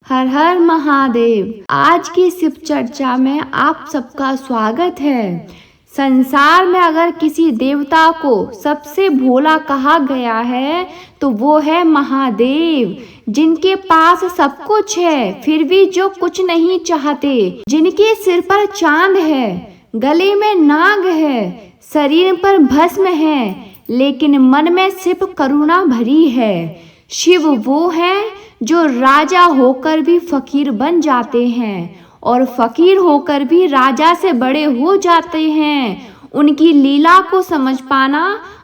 हर हर महादेव। आज की शिव चर्चा में आप सबका स्वागत है। संसार में अगर किसी देवता को सबसे भोला कहा गया है तो वो है महादेव, जिनके पास सब कुछ है फिर भी जो कुछ नहीं चाहते, जिनके सिर पर चांद है, गले में नाग है, शरीर पर भस्म है, लेकिन मन में सिर्फ करुणा भरी है। शिव वो है जो राजा होकर भी फकीर बन जाते हैं और फकीर होकर भी राजा से बड़े हो जाते हैं। उनकी लीला को समझ पाना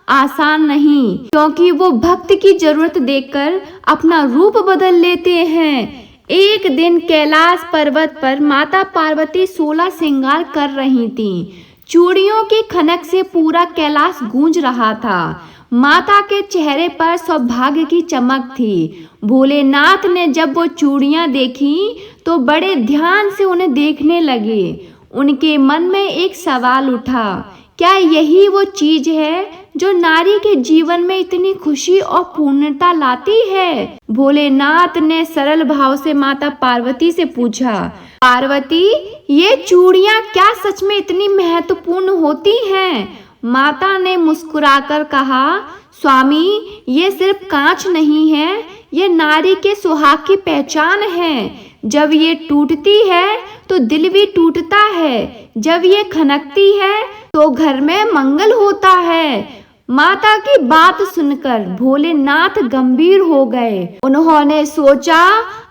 आसान नहीं, क्योंकि वो भक्त की जरूरत देखकर अपना रूप बदल लेते हैं। एक दिन कैलाश पर्वत पर माता पार्वती 16 श्रृंगार कर रही थीं। चूड़ियों की खनक से पूरा कैलाश गूंज रहा था। माता के चेहरे पर सौभाग्य की चमक थी। भोलेनाथ ने जब वो चूड़ियां देखी तो बड़े ध्यान से उन्हें देखने लगे। उनके मन में एक सवाल उठा, क्या यही वो चीज है जो नारी के जीवन में इतनी खुशी और पूर्णता लाती है? भोलेनाथ ने सरल भाव से माता पार्वती से पूछा, पार्वती, ये चूड़ियां क्या सच में इतनी महत्वपूर्ण होती हैं? माता ने मुस्कुराकर कहा, स्वामी, ये सिर्फ कांच नहीं है, ये नारी के सुहाग की पहचान है। जब ये टूटती है तो दिल भी टूटता है, जब ये खनकती है तो घर में मंगल होता है। माता की बात सुनकर भोलेनाथ गंभीर हो गए। उन्होंने सोचा,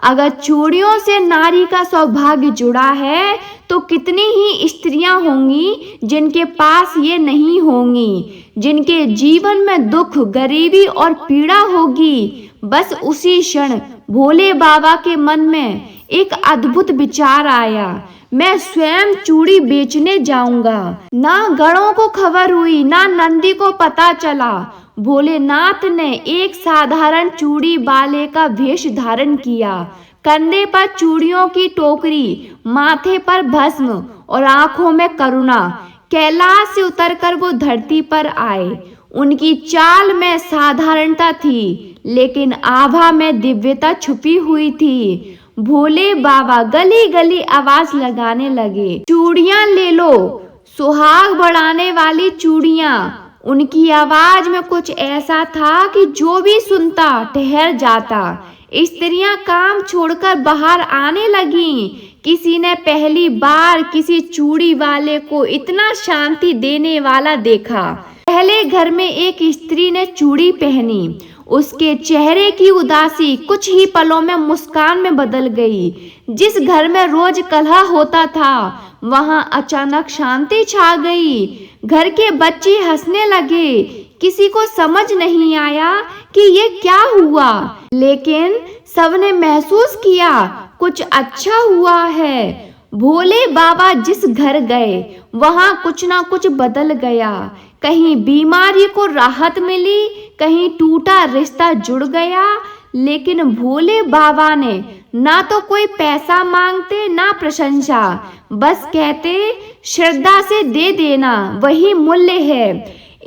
अगर चूड़ियों से नारी का सौभाग्य जुड़ा है तो कितनी ही स्त्रियां होंगी जिनके पास ये नहीं होंगी, जिनके जीवन में दुख, गरीबी और पीड़ा होगी। बस उसी क्षण भोले बाबा के मन में एक अद्भुत विचार आया, मैं स्वयं चूड़ी बेचने जाऊंगा। ना गणों को खबर हुई, ना नंदी को पता चला। भोलेनाथ ने एक साधारण चूड़ी वाले का वेश धारण किया, कंधे पर चूड़ियों की टोकरी, माथे पर भस्म और आंखों में करुणा। कैलाश से उतरकर वो धरती पर आए। उनकी चाल में साधारणता थी, लेकिन आभा में दिव्यता छुपी हुई थी। भोले बाबा गली गली आवाज लगाने लगे, चूड़ियां ले लो, सुहाग बढ़ाने वाली चूड़ियां। उनकी आवाज में कुछ ऐसा था कि जो भी सुनता ठहर जाता। स्त्रियां काम छोड़कर बाहर आने लगीं। किसी ने पहली बार किसी चूड़ी वाले को इतना शांति देने वाला देखा। पहले घर में एक स्त्री ने चूड़ी पहनी। उसके चेहरे की उदासी कुछ ही पलों में मुस्कान में बदल गई। जिस घर में रोज कलह होता था वहां अचानक शांति छा गई। घर के बच्चे हंसने लगे। किसी को समझ नहीं आया कि ये क्या हुआ, लेकिन सबने महसूस किया कुछ अच्छा हुआ है। भोले बाबा जिस घर गए वहां कुछ ना कुछ बदल गया। कहीं बीमारी को राहत मिली, कहीं टूटा रिश्ता जुड़ गया। लेकिन भोले बाबा ने ना तो कोई पैसा मांगते ना प्रशंसा, बस कहते, श्रद्धा से दे देना वही मूल्य है।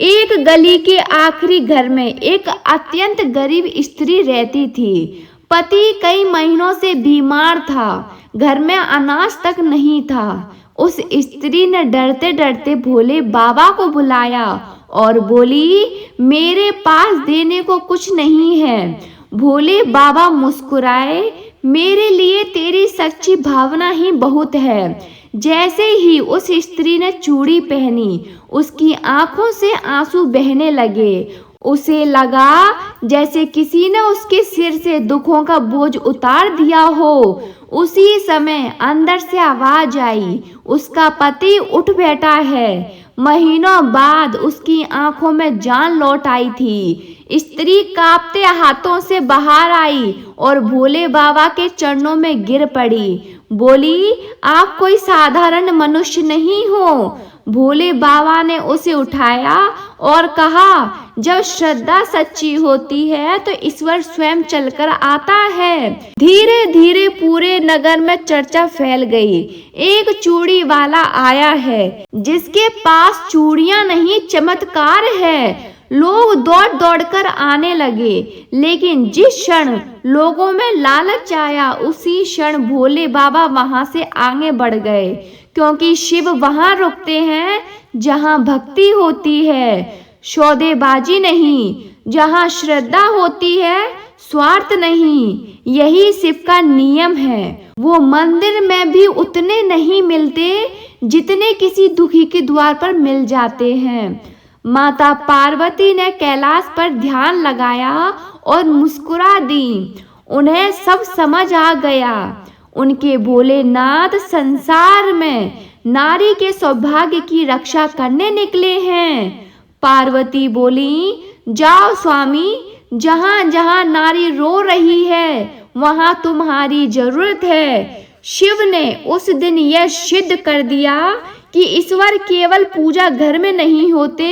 एक गली के आखिरी घर में एक अत्यंत गरीब स्त्री रहती थी। पति कई महीनों से बीमार था, घर में अनाज तक नहीं था। उस स्त्री ने डरते डरते भोले बाबा को बुलाया और बोली, मेरे पास देने को कुछ नहीं है। भोले बाबा मुस्कुराए, मेरे लिए तेरी सच्ची भावना ही बहुत है। जैसे ही उस स्त्री ने चूड़ी पहनी, उसकी आंखों से आंसू बहने लगे। उसे लगा जैसे किसी ने उसके सिर से दुखों का बोझ उतार दिया हो। उसी समय अंदर से आवाज आई, उसका पति उठ बैठा है। महीनों बाद उसकी आंखों में जान लौट आई थी। स्त्री कांपते हाथों से बाहर आई और भोले बाबा के चरणों में गिर पड़ी। बोली, आप कोई साधारण मनुष्य नहीं हो। भोले बाबा ने उसे उठाया और कहा, जब श्रद्धा सच्ची होती है तो ईश्वर स्वयं चलकर आता है। धीरे धीरे पूरे नगर में चर्चा फैल गई। एक चूड़ी वाला आया है जिसके पास चूड़ियां नहीं चमत्कार है। लोग दौड़ दौड़कर आने लगे, लेकिन जिस क्षण लोगों में लालच आया उसी क्षण भोले बाबा वहां से आगे बढ़ गए, क्योंकि शिव वहां रुकते हैं जहां भक्ति होती है, सौदेबाजी नहीं, जहां श्रद्धा होती है, स्वार्थ नहीं। यही शिव का नियम है। वो मंदिर में भी उतने नहीं मिलते जितने किसी दुखी के द्वार पर मिल जाते हैं। माता पार्वती ने कैलाश पर ध्यान लगाया और मुस्कुरा दी। उन्हें सब समझ आ गया। उनके भोलेनाथ संसार में नारी के सौभाग्य की रक्षा करने निकले हैं। पार्वती बोली, जाओ स्वामी, जहां जहां नारी रो रही है वहां तुम्हारी जरूरत है। शिव ने उस दिन यह सिद्ध कर दिया कि ईश्वर केवल पूजा घर में नहीं होते,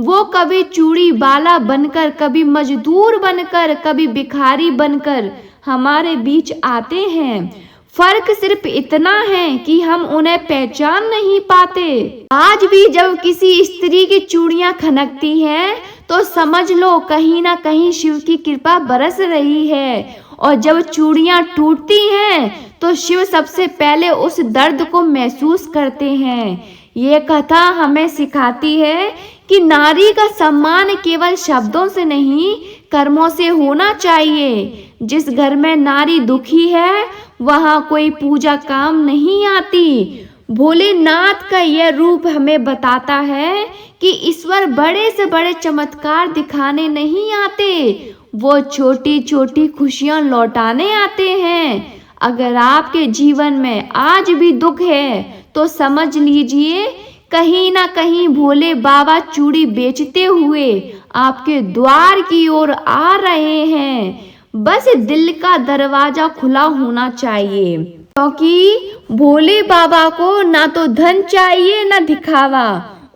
वो कभी चूड़ी बाला बनकर, कभी मजदूर बनकर, कभी भिखारी बनकर हमारे बीच आते हैं। फर्क सिर्फ इतना है कि हम उन्हें पहचान नहीं पाते। आज भी जब किसी स्त्री की चूड़ियां खनकती हैं तो समझ लो कहीं ना कहीं शिव की कृपा बरस रही है, और जब चूड़ियां टूटती हैं तो शिव सबसे पहले उस दर्द को महसूस करते हैं। ये कथा हमें सिखाती है कि नारी का सम्मान केवल शब्दों से नहीं, कर्मों से होना चाहिए। जिस घर में नारी दुखी है वहां कोई पूजा काम नहीं आती। भोलेनाथ का यह रूप हमें बताता है कि ईश्वर बड़े से बड़े चमत्कार दिखाने नहीं आते, वो छोटी छोटी खुशियां लौटाने आते हैं। अगर आपके जीवन में आज भी दुख है तो समझ लीजिए कहीं ना कहीं भोले बाबा चूड़ी बेचते हुए आपके द्वार की ओर आ रहे हैं। बस दिल का दरवाजा खुला होना चाहिए, क्योंकि भोले बाबा को ना तो धन चाहिए ना दिखावा,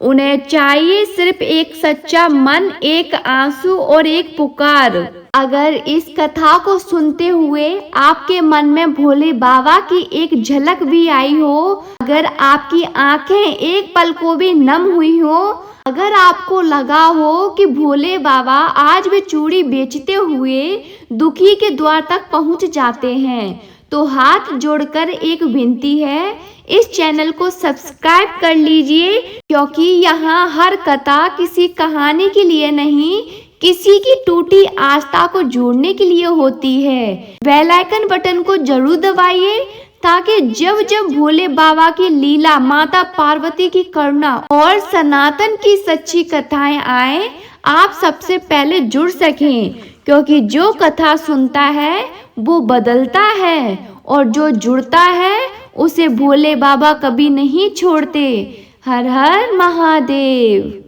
उन्हें चाहिए सिर्फ एक सच्चा मन, एक आंसू और एक पुकार। अगर इस कथा को सुनते हुए आपके मन में भोले बाबा की एक झलक भी आई हो, अगर आपकी आंखें एक पल को भी नम हुई हो, अगर आपको लगा हो कि भोले बाबा आज भी चूड़ी बेचते हुए दुखी के द्वार तक पहुंच जाते हैं, तो हाथ जोड़कर एक विनती है, इस चैनल को सब्सक्राइब कर लीजिए, क्योंकि यहाँ हर कथा किसी कहानी के लिए नहीं, किसी की टूटी आस्था को जोड़ने के लिए होती है। बेल आइकन बटन को जरूर दबाइए, ताकि जब जब भोले बाबा की लीला, माता पार्वती की करुणा और सनातन की सच्ची कथाएं आए, आप सबसे पहले जुड़ सकें। क्योंकि जो कथा सुनता है वो बदलता है, और जो जुड़ता है उसे भोले बाबा कभी नहीं छोड़ते। हर हर महादेव।